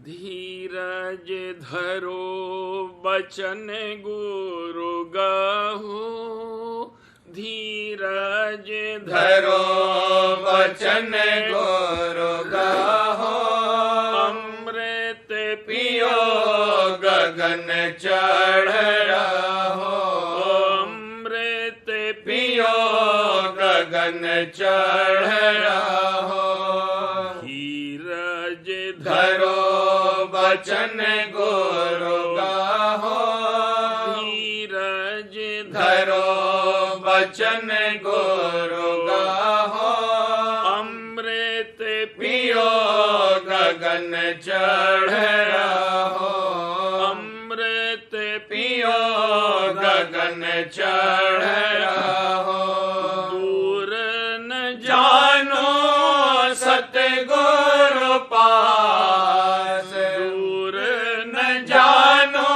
धीरज धरो बचन गुरु गहो, धीरज धरो बचन गुरु गहो। अमृत पियो गगन चढ़ रहो, अमृत पियो गगन चढ़ रहो। धीरज धरो बचन गुरु गहो, धीरज धरो बचन गुरु गहो। अमृत पियो गगन चढ़ रहो, अमृत पियो गगन चढ़ रहो। दूर न जानो सतगुरु पास, दूर न जानो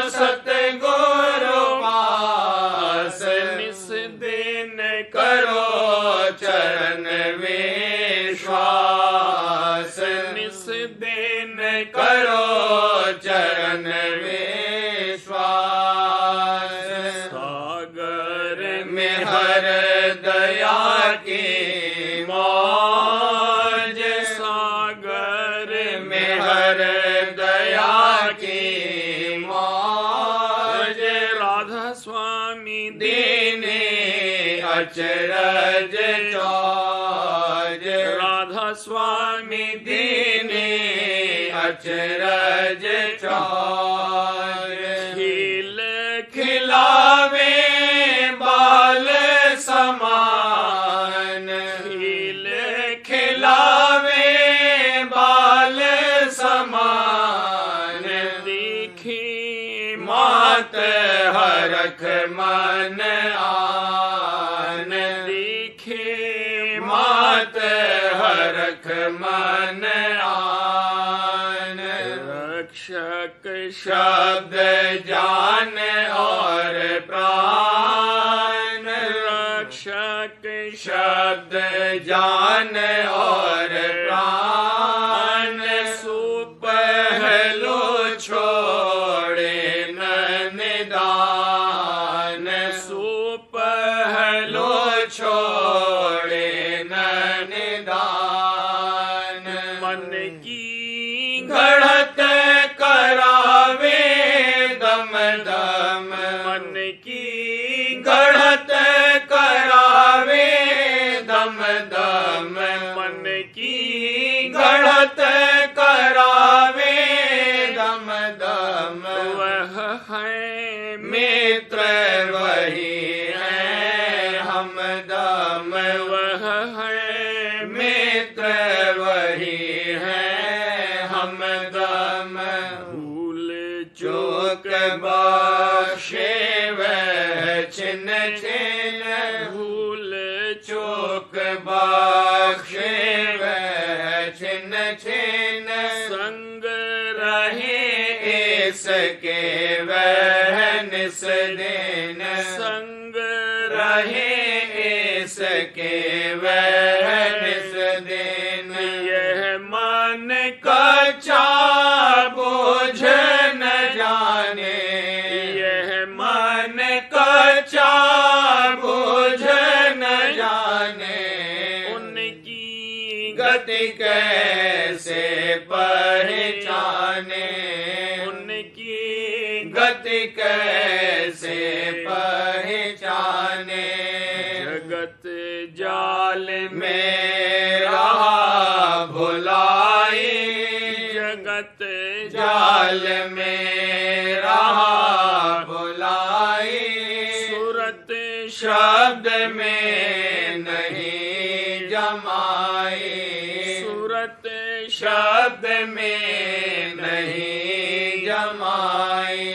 सतगुरु पास। निस दिन करो चरण विश्वास, निस दिन करो चरण विश्वास। सागर में हर दया की मौज, सागर में हर दया की मौज। राधा स्वामी दीने अचरज चौज, राधा स्वामी दीने अचरज चौज। खिल खिलावे बाल समान, खिल खिलावे बाल समान। दिखी मात हरख मन आन, दिखे मात हरख मन आन। रक्षक शब्द जान और प्राण, रक्षक शब्द जान और प्राण। सुपहलो छोड़े न निदान, सुपहलो छोड़े न निदान। मन की घड़त करावे दम दम, मन की घड़त करावे दम दम। मन की घड़त करावे दम दम। वह है मित्र वही है हमदम, वह है मित्र वही है हमदम। भूल चूक बख्शे वह छिन्न छिन्न, भूल चूक बख्शे वह छिन्न छिन्न। संग रहे इसके वह निस दिन, संग रहे इसके वह निस दिन। यह मन कच्चा बोझ न जाने, यह मन कच्चा बोझ न जाने। उनकी गति कैसे पहचाने, उनकी गति कैसे पहचाने। जगत जाल में रहा भुलाई, जगत जाल में रहा भुलाई। सूरत शब्द में नहीं जमाई, सूरत शब्द में नहीं जमाई।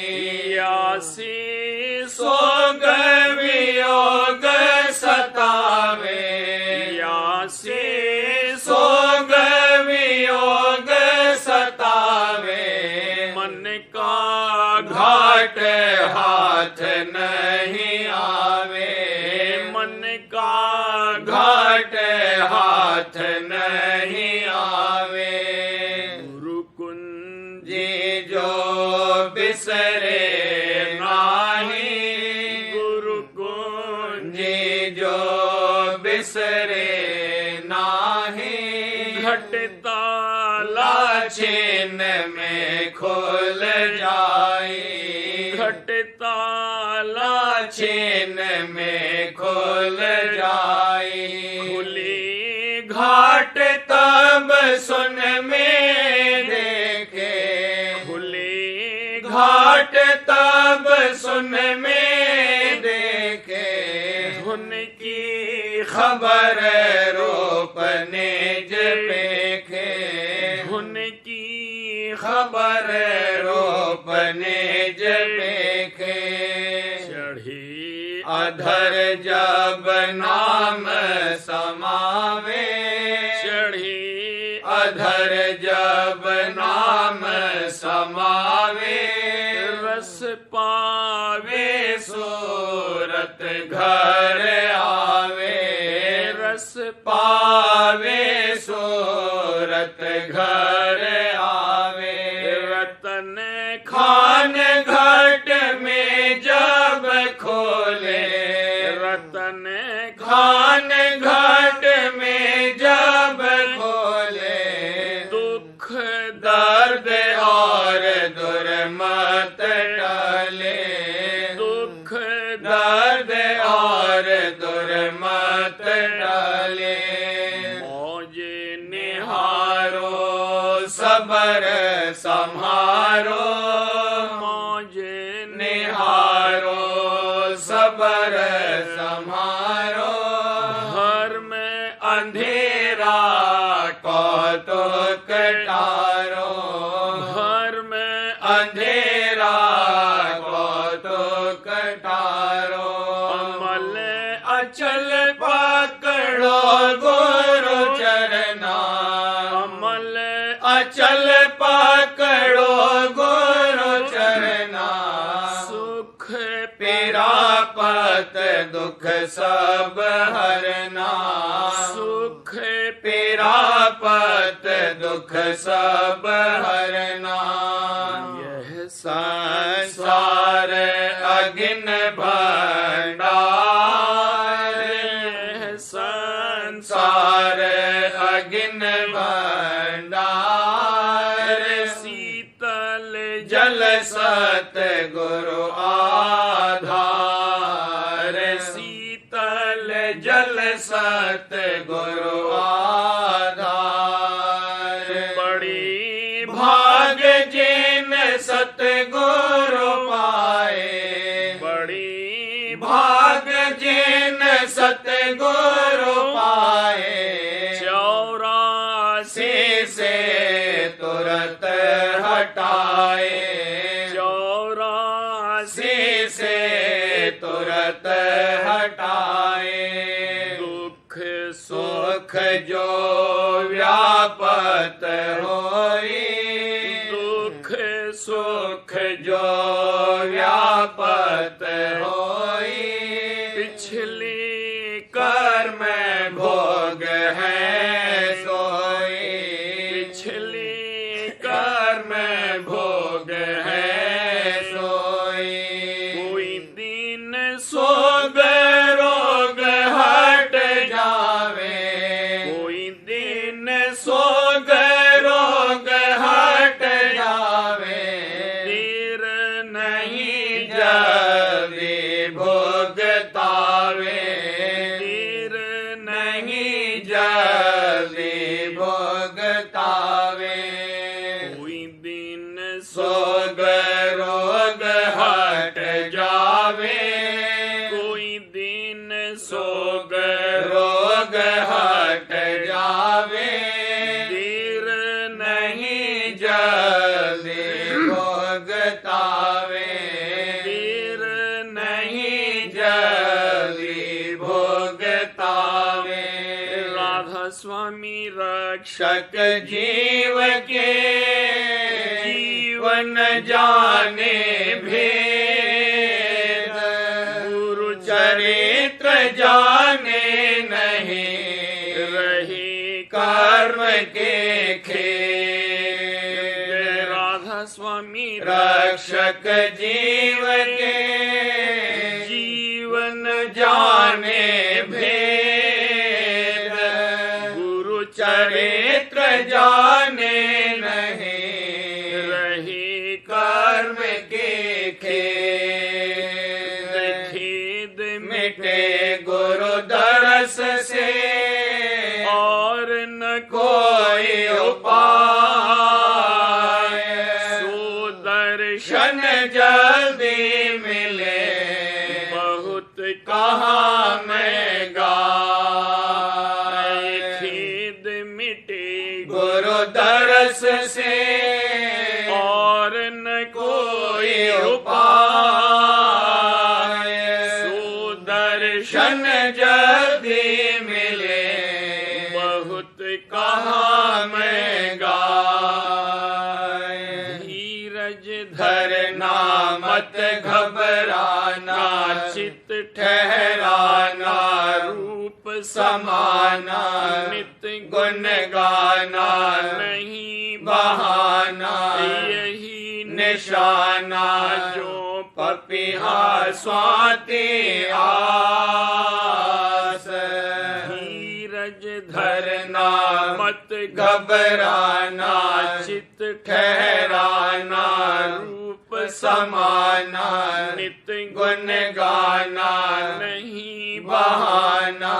यासी सोग वियोग सतावे, यासी सोग वियोग सतावे। मन का घाट हाथ नहीं आवे, मन का घाट हाथ नहीं आवे। गुरु कुंज जी जो बिसरे नाही, गुरु कुंज जी जो बिसरे नाही, घटता लाछिन में खुल जाई, घटता लाछिन में खुल जाई, खुली घाट तब सुन में देखे, खुली घाट तब सुन में देखे, धुन की खबर रूप निज पेखे, धुन की खबर रूप निज पेखे, चढ़ी अधर जब नाम समावे, चढ़ी अधर जब नाम समावे, रस पावे सूरत घर आवे, रस पावे सूरत घर आवे, रतन खान घट में जब खोले, रतन खान घट में जब खोले, दुख दर्द और दुर्मत टले, दुख दर्द और दुर्मत टले, मौज निहारो सबर संहारो, मौज निहारो सबर संहारो, घर में अंधेरा कौतुक टारो, घर में अंधेरा कौतुक टारो, अमल अचल पकड़ो गुरु चरना, अमल अचल पकड़ो गुरु चरना, सुख पीरापत दुख सब हरना, सुख पीरापत दुख सब हरना, यह संसार अगिन भंडार, यह संसार अगिन भंडार, शीतल जल सत गुरु आधार, शीतल जल सत गुरु आधार, बड़ी भाग जिन सत गुरु पाए, बड़ी भाग जिन सत गुरु पाए, 84 से तुरंत हटाए, 84 से तुरंत हटाए, दुख सुख जो व्यापत होई, दुख सुख जो व्यापत होई, पिछली कर्म भोग है सोई, पिछली कर्म भोग है सोई, कोई दिन सोग रोग हट जावे, कोई दिन सोग रोग हट जावे, देर नहीं जल्दी भोगतावे, देर नहीं जल्दी भोगतावे, कोई दिन सोग रोग हट जावे, कोई दिन सोग रोग हट जावे, देर नहीं जल्दी भोगतावे, देर नहीं जल्दी भोगतावे, राधा स्वामी रक्षक शक जीव के जीवन जाने भेद, गुरु चरित्र जाने नहीं, रही कर्म के खेद, राधा स्वामी रक्षक जीव के जीवन जाने भेद, गुरु चरित्र जाने नहीं, रहे कर्म के खेद। खेद मिटे गुरु दरस से और न कोई उपाय, सो दर्शन क्षण जल्दी मिले बहुत कहाँ मैं गाय। खेद मिटे गुरु दरस से और न कोई उपाय, सो दर्शन क्षण जल्दी मिले बहुत कहाँ मैं गाय। धीरज धरना मत घबराना, चित ठहराना रूप समाना, नित गुण गाना नहीं बहाना, यही निशाना जो पपिहा स्वाति आस। धीरज धरना मत घबराना, चित ठहराना रूप समाना, नित गुण गाना नहीं बहाना,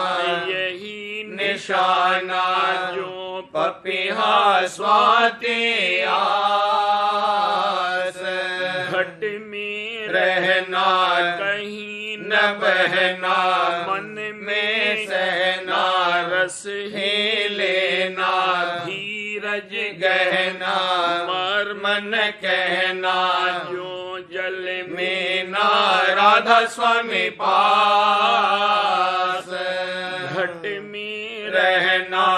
यही निशाना जो पपिहा स्वाति आस। घट में रहना कहीं न बहना, मन में सहना रस ही लेना, धीरज गहना मर्मन मन कहना जो जल में ना राधा स्वामी पास। घट में रहना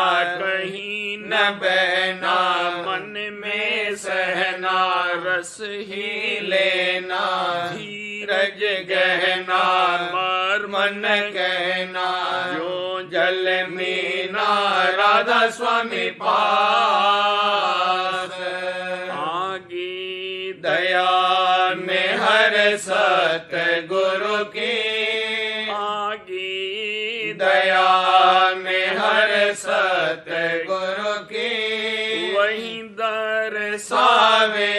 कहीं न बहना, मन में सहना रस ही लेना, धीरज गहना मर्मन मन कहना जो जल में ना राधा स्वामी पास। आगे दया में हर सत गुरु की, आगे दया में हर सत गुरु की, वही सावे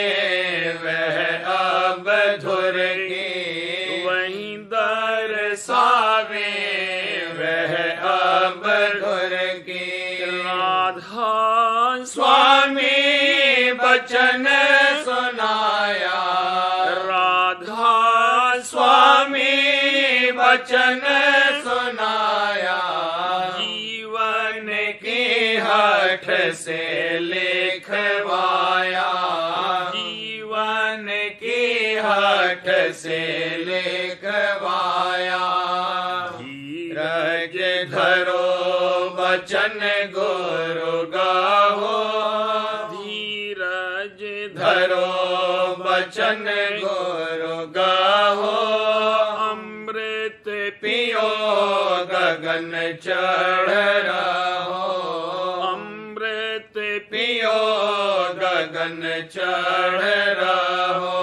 वह अब धुर की, वही सावे वह अब धुर की। राधा स्वामी बचन सुनाया, राधा स्वामी बचन सुनाया, जीवन की हठ से लिखवाया, जीवन की हठ से लिखवाया। धीरज धरो बचन गुरु गाहो, धीरज धरो बचन गुरु गाहो, अमृत पियो गगन चढ़ रहो, अमृत पियो गगन चढ़ रहो।